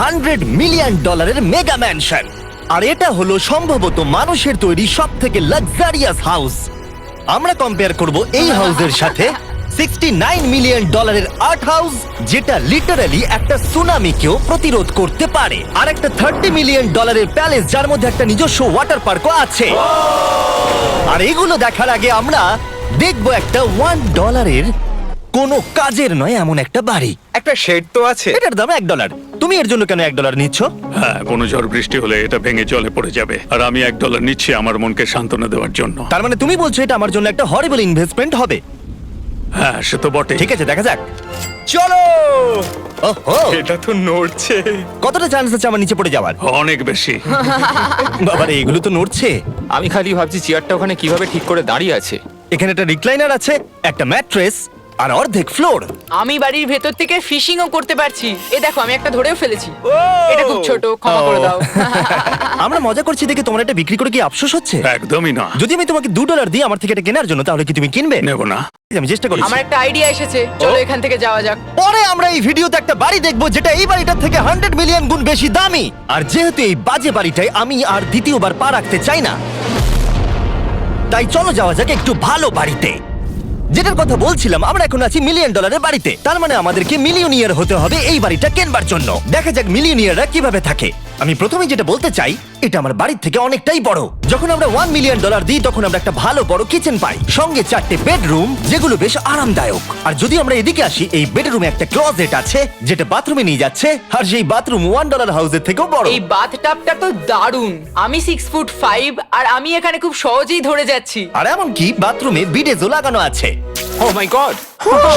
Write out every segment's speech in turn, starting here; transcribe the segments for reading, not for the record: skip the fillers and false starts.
$100 million mega mansion. আর এটা হলো সম্ভবত মানুষের তৈরি সব থেকে লাক্সারিয়াস হাউস। আমরা কম্পেয়ার করব এই হাউসের সাথে $69 মিলিয়ন আর্ট হাউস, যেটা লিটারালি একটা সুনামিকেও প্রতিরোধ করতে পারে, আর একটা $30 মিলিয়ন প্যালেস যার মধ্যে একটা নিজস্ব ওয়াটার পার্কও আছে। আর এগুলো দেখার আগে আমরা দেখব একটা $1 কোনো কাজের নয় এমন একটা বাড়ি। একটা শেড তো আছে। এটার দাম $1। তুমি এর জন্য কেন $1 নিচ্ছ? হ্যাঁ, কোনো ঝড় বৃষ্টি হলে এটা ভেঙে জলে পড়ে যাবে, আর আমি $1 নিচ্ছি আমার মনকে সান্ত্বনা দেওয়ার জন্য। তার মানে তুমি বলছো এটা আমার জন্য একটা হরিবল ইনভেস্টমেন্ট হবে? হ্যাঁ, সে তো বটে। ঠিক আছে, দেখা যাক। চলো। ওহো, এটা তো নড়ছে। কতটা চান্স আছে আমার নিচে পড়ে যাওয়ার? অনেক বেশি। বাবারে, এগুলো তো নড়ছে। আমি খালি ভাবছি চেয়ারটা ওখানে কিভাবে ঠিক করে দাঁড়িয়ে আছে। এখানে একটা রিক্লাইনার আছে, একটা ম্যাট্রেস আর অর্ধেক ফ্লোর। আমি বাড়ির ভেতর থেকে ফিশিংও করতে পারছি। এ দেখো, আমি একটা ধরেও ফেলেছি। এটা খুব ছোট, ক্ষমা করে দাও। আমরা মজা করছি দেখে তোমার এটা বিক্রি করে কি আফসোস হচ্ছে? একদমই না। যদি আমি তোমাকে $2 দিই আমার থেকে এটা কেনার জন্য, তাহলে কি তুমি কিনবে? নেব না। আমি চেষ্টা করছি। আমার একটা আইডিয়া এসেছে, চলো এখান থেকে যাওয়া যাক। পরে আমরা এই ভিডিওতে একটা বাড়ি দেখবো যেটা এই বাড়িটার থেকে 100 মিলিয়ন গুণ বেশি দামি। আর যেহেতু এই বাজে বাড়িটায় আমি আর দ্বিতীয়বার পা রাখতে চাই না, তাই চলো যাওয়া যাক একটু ভালো বাড়িতে। যেটার কথা বলছিলাম, আমরা এখন আছি $1 মিলিয়ন বাড়িতে। তার মানে আমাদেরকে মিলিয়নিয়ার হতে হবে এই বাড়িটা কেনবার জন্য। দেখা যাক মিলিয়নিয়াররা কিভাবে থাকে। আমি প্রথমে যেটা বলতে চাই, এটা আমার বাড়ির থেকে অনেকটাই বড়। যখন আমরা $1 মিলিয়ন দিই তখন আমরা একটা ভালো বড় কিচেন পাই, সঙ্গে 4টে বেডরুম যেগুলো বেশ আরামদায়ক। আর যদি আমরা এদিকে আসি, এই বেডরুমে একটা ক্লোজেট আছে যেটা বাথরুমে নিয়ে যাচ্ছে, আর সেই বাথরুম $1 হাউসের থেকেও বড়। এই বাথটাবটা তো দারুণ। আমি 6'5" আর আমি এখানে খুব সহজেই ধরে যাচ্ছি। আর এমনকি বাথরুমে বিডেজও লাগানো আছে। ও মাই গড!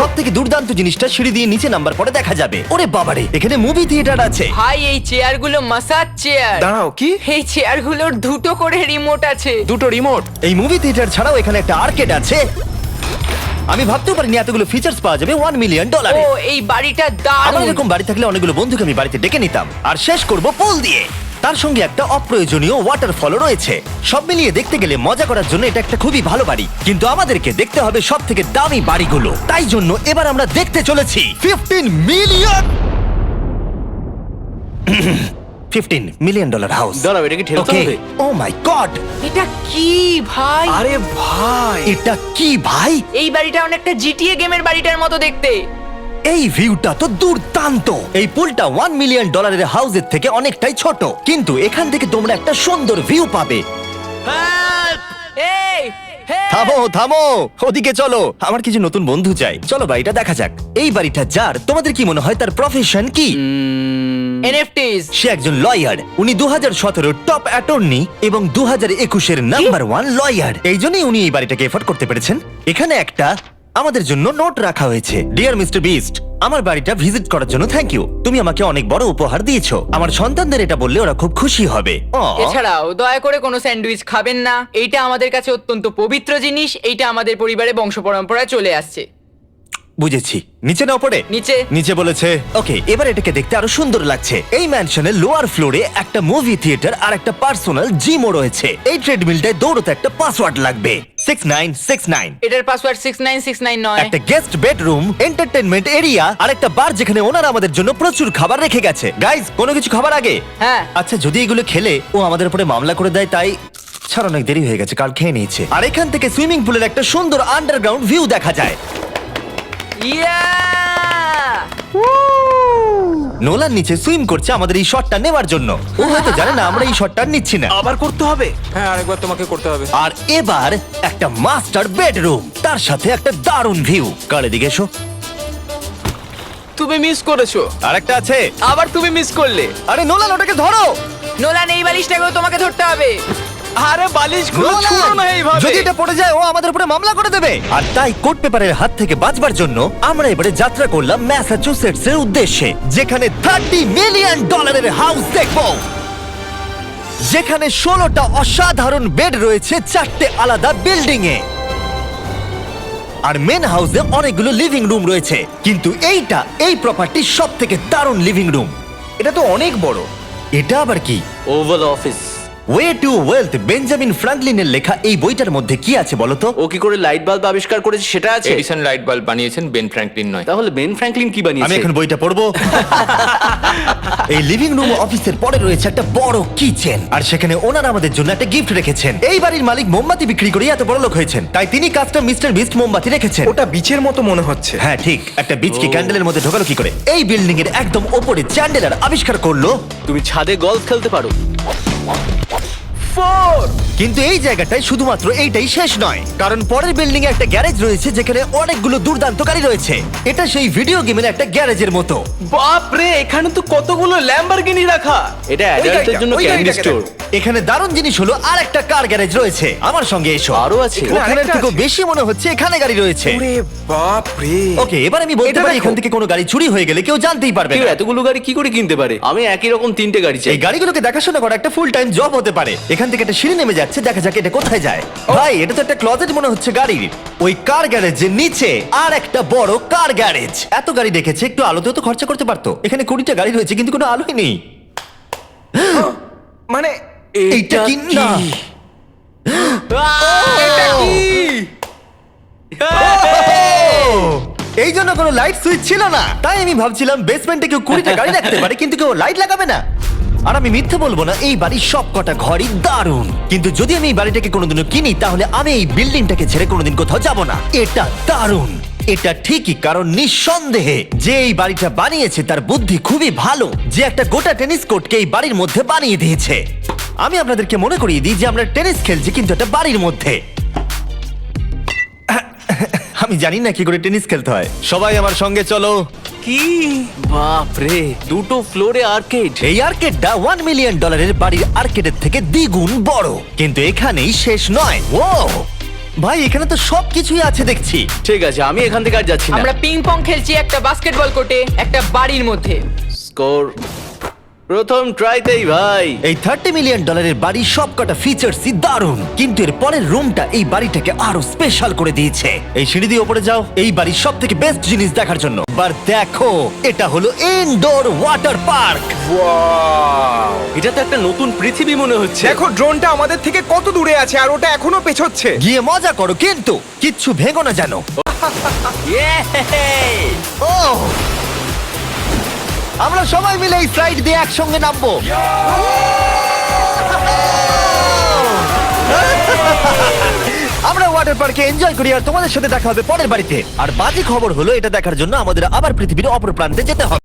সব থেকে দুর্দান্ত জিনিসটা সিঁড়ি দিয়ে নিচে নাম্বার পরে দেখা যাবে। ওরে বাবারে, এখানে মুভি থিয়েটার আছে। ভাই, এই চেয়ারগুলো মাসাজ চেয়ার। দাঁড়াও, কি? এই চেয়ারগুলোর দুটো করে রিমোট আছে। দুটো রিমোট। এই মুভি থিয়েটার ছাড়াও এখানে একটা আর্কেড আছে। আমি ভাবতেও পারিনি এতগুলো ফিচার্স পাওয়া যাবে $1 মিলিয়ন। ও, এই বাড়িটা আমার দারুণ। এরকম বাড়ি থাকলে অনেকগুলো বন্ধুকে আমি বাড়িতে ডেকে নিতাম। আর শেষ করব পুল দিয়ে। তার সঙ্গে একটা অপ্রয়োজনীয় ওয়াটারফলও রয়েছে। সব মিলিয়ে দেখতে গেলে মজা করার জন্য এটা একটা খুবই ভালো বাড়ি, কিন্তু আমাদেরকে দেখতে হবে সব থেকে দামি বাড়িগুলো। তাই জন্য এবার আমরা দেখতে চলেছি $15 মিলিয়ন হাউস। দাঁড়াও, এটা কি ঠেলতে হবে? ও মাই গড, এটা কি ভাই? আরে ভাই, এটা কি ভাই? এই বাড়িটা অনেকটা জিটিএ গেমের বাড়িটার মতো দেখতে। এই ভিউটা তো দুর্দান্ত। এই পুলটা $1 মিলিয়ন হাউসের থেকে অনেকটাই ছোট, কিন্তু এখান থেকে তোমরা একটা সুন্দর ভিউ পাবে। এই, hey! থামো থামো, ওদিকে চলো। আমার কিছু নতুন বন্ধু চাই। চলো বাড়িটা দেখা যাক। এই বাড়িটা যার, তোমাদের কি মনে হয় তার প্রফেশন কি? NFTs। সে একজন লয়ার। উনি 2017 টপ অ্যাটর্নি এবং 2021 নাম্বার 1 লয়ার। এই জন্যই উনি এই বাড়িটাকে এফোর্ড করতে পেরেছেন। এখানে একটা আমাদের জন্য নোট রাখা হয়েছে। ডিয়ার মিস্টার বিস্ট, আমার বাড়িটা ভিজিট করার জন্য থ্যাংক ইউ। তুমি আমাকে অনেক বড় উপহার দিয়েছো। আমার সন্তানদের এটা বললে ওরা খুব খুশি হবে। এছাড়াও দয়া করে কোনো স্যান্ডউইচ খাবেন না। এইটা আমাদের কাছে অত্যন্ত পবিত্র জিনিস। এইটা আমাদের পরিবারে বংশ পরম্পরায় চলে আসছে। বুঝেছি। নিচে নাও পড়ে। নিচে। নিচে বলেছে। ওকে, এবার এটাকে দেখতে আরো সুন্দর লাগছে। এই ম্যানশনের লোয়ার ফ্লোরে একটা মুভি থিয়েটার আর একটা পার্সোনাল জিমও রয়েছে। এই ট্রেডমিলটায় দৌড়তে একটা পাসওয়ার্ড লাগবে, 6969। এটার পাসওয়ার্ড 6969 নয়। একটা গেস্ট বেডরুম, এন্টারটেইনমেন্ট এরিয়া আর একটা বার যেখানে ওনারা আমাদের জন্য প্রচুর খাবার রেখে গেছে। গাইজ, কোনো কিছু খাবার আগে? হ্যাঁ। আচ্ছা, যদি এগুলো খেলে ও আমাদের উপরে মামলা করে দেয়, তাই ছাড়, অনেক দেরি হয়ে গেছে, কাল খেয়ে নিয়েছে। আর এখান থেকে সুইমিং পুলের একটা সুন্দর আন্ডারগ্রাউন্ড ভিউ দেখা যায়। নোলান নিচে সুইম করছে আমাদের এই শটটা নেওয়ার জন্য। ও হয়তো জানে না আমরা এই শটটা নিচ্ছি না। আবার করতে হবে? হ্যাঁ, আরেকবার তোমাকে করতে হবে। আর এবার একটা মাস্টার বেডরুম, তার সাথে একটা দারুণ ভিউ। কাল এদিকে এসো। তুমি মিস করেছো। আর একটা আছে। আবার তুমি মিস করলে। আরে নোলান, ওটাকে ধরো। নোলান, এই বালিশটাকেও তোমাকে ধরতে হবে। আরে বালিশগুলো নোলান, ছুঁড়ো না এইভাবে। যদি এটা পড়ে যায় ও আমাদের উপরে মামলা করে দেবে। আর তাই কোর্ট পেপারের হাত থেকে বাঁচবার জন্য আমরা এবারে যাত্রা করলাম ম্যাসাচুসেটস এর উদ্দেশ্যে, যেখানে $30 মিলিয়ন হাউস দেখবো, যেখানে 16টা অসাধারণ বেড রয়েছে 4টে আলাদা বিল্ডিং এ। আর মেন হাউসে অনেকগুলো লিভিং রুম রয়েছে, কিন্তু এইটা এই প্রপার্টির সব থেকে দারুণ লিভিং রুম। এটা তো অনেক বড়। এটা আবার কি? Oval office. Way to wealth Benjamin ফ্রাঙ্কলিনের লেখা এই বইটার মধ্যে কি আছে বলো তো? ও কি করে লাইট বাল্ব আবিষ্কার করেছে সেটা আছে? এডিসন লাইট বাল্ব বানিয়েছেন, বেন ফ্র্যাঙ্কলিন নয়। তাহলে বেন ফ্র্যাঙ্কলিন কি আমি বানিয়েছে? এখন বইটা পড়বো। এই লিভিং রুম অফিসের পরে রয়েছে একটা বড় কিচেন, আর সেখানে ওনারা আমাদের জন্য একটা গিফট রেখেছেন। এই বাড়ির মালিক মোমবাতি বিক্রি করে এত বড় লোক হয়েছেন, তাই তিনি কাস্টম মিস্টার বিস্ট মোমবাতি রেখেছেন। ওটা বিচের মতো মনে হচ্ছে। হ্যাঁ ঠিক, একটা বীজকে ক্যান্ডেলের মধ্যে ঢোকালো কি করে? এই বিল্ডিং এর একদম ওপরে চ্যান্ডেলার আবিষ্কার করলো। তুমি ছাদে গলফ খেলতে পারো। কিন্তু এই জায়গাটায় শুধুমাত্র এইটাই শেষ নয়, কারণ পরের বিল্ডিং এ একটা গ্যারেজ রয়েছে যেখানে অনেকগুলো দুর্দান্ত গাড়ি রয়েছে। এটা সেই ভিডিও গেমের একটা গ্যারেজের মতো। বাপ রে, এখানে তো কতগুলো ল্যাম্বরগিনি রাখা। এটা অ্যাডাল্টদের জন্য ওই ক্যান্ডি গাড়িটাকে স্টোর। এখানে দারুণ জিনিস হলো আর একটা কার গ্যারেজ রয়েছে। আমার সঙ্গে এসো। আরো আছে? ওখানের আরেকটা থেকেও আছে? বেশি মনে হচ্ছে এখানে গাড়ি রয়েছে। ওরে বাপ রে। ওকে, এবার আমি বলতে এটা পারি দেখো। এখান থেকে কোনো গাড়ি চুরি হয়ে গেলে কেউ জানতেই পারবে কেউ না। এতগুলো গাড়ি কি করে কিনতে পারে? আমি একই রকম 3টে গাড়ি চাই। এই গাড়িগুলোকে দেখাশোনা করা একটা ফুল টাইম জব হতে পারে। এখান থেকে একটা সিঁড়ি নেমে যাচ্ছে, দেখা যাক এটা কোথায় যায়। ভাই, এটা তো একটা ক্লজেট মনে হচ্ছে গাড়ির। ওই কার গ্যারেজের নিচে আর একটা বড় কার গ্যারেজ। এত গাড়ি দেখেছে, একটু আলোতেও তো খরচা করতে পারতো। এখানে 20টা গাড়ি রয়েছে কিন্তু কোনো আলোই নেই। মানে এইটা কি না? এটা কি? এই জন্য কোনো লাইট সুইচ ছিল না, তাই আমি ভাবছিলাম বেসমেন্টে কেউ 20টা গাড়ি রাখতে পারে কিন্তু কেউ লাইট লাগাবে না। আর আমি মিথ্যে বলবো না, এই বাড়ির সব কটা ঘরই দারুণ। কিন্তু যদি আমি এই বাড়িটাকে কোনোদিনও কিনি তাহলে আমি এই বিল্ডিংটাকে ছেড়ে কোনোদিন কোথাও যাব না। এটা দারুণ। এটা ঠিকই, কারণ নিঃসন্দেহে যে এই বাড়িটা বানিয়েছে তার বুদ্ধি খুবই ভালো, যে একটা গোটা টেনিস কোর্টকে এই বাড়ির মধ্যে বানিয়ে দিয়েছে। আমি আপনাদেরকে মনে করিয়ে দিই যে আমরা টেনিস খেলছি কিন্তু একটা বাড়ির মধ্যে। আমি জানি না কি করে টেনিস খেলতে হয়। সবাই আমার সঙ্গে চলো। কি বাপ রে, 2টো ফ্লোরে আর্কেড। এই আর্কেডটা $1 মিলিয়ন বাড়ির আর্কেডের থেকে দ্বিগুণ বড়। কিন্তু এখানেই শেষ নয়। ও ভাই, এখানে তো সবকিছুই আছে দেখছি। ঠিক আছে, আমি এখান থেকে আর যাচ্ছি না। আমরা পিং পং খেলছি একটা বাস্কেটবল কোর্টে, একটা বাড়ির মধ্যে। স্কোর প্রথম ট্রাইতেই ভাই। এই $30 মিলিয়ন বাড়ির সবকটা ফিচার্সই দারুণ, কিন্তু এর পরের রুমটা এই বাড়িটাকে আরো স্পেশাল করে দিয়েছে। এই সিঁড়ি দিয়ে উপরে যাও এই বাড়ির সব থেকে বেস্ট জিনিস দেখার জন্য। বার দেখো, এটা হলো ইনডোর ওয়াটার পার্ক। ওয়াও! এটা তো একটা নতুন পৃথিবী মনে হচ্ছে। দেখো ড্রোনটা আমাদের থেকে কত দূরে আছে আর ওটা এখনো পেছচ্ছে। গিয়ে মজা করো, কিন্তু কিচ্ছু ভেঙো না জানো। ও, আমরা সবাই মিলে এই স্লাইড দিয়ে একসঙ্গে নামবো। আমরা ওয়াটার পার্কে এনজয় করি আর তোমাদের সাথে দেখা হবে পরের বাড়িতে। আর বাজে খবর হলো, এটা দেখার জন্য আমাদের আবার পৃথিবীর অপর প্রান্তে যেতে হবে।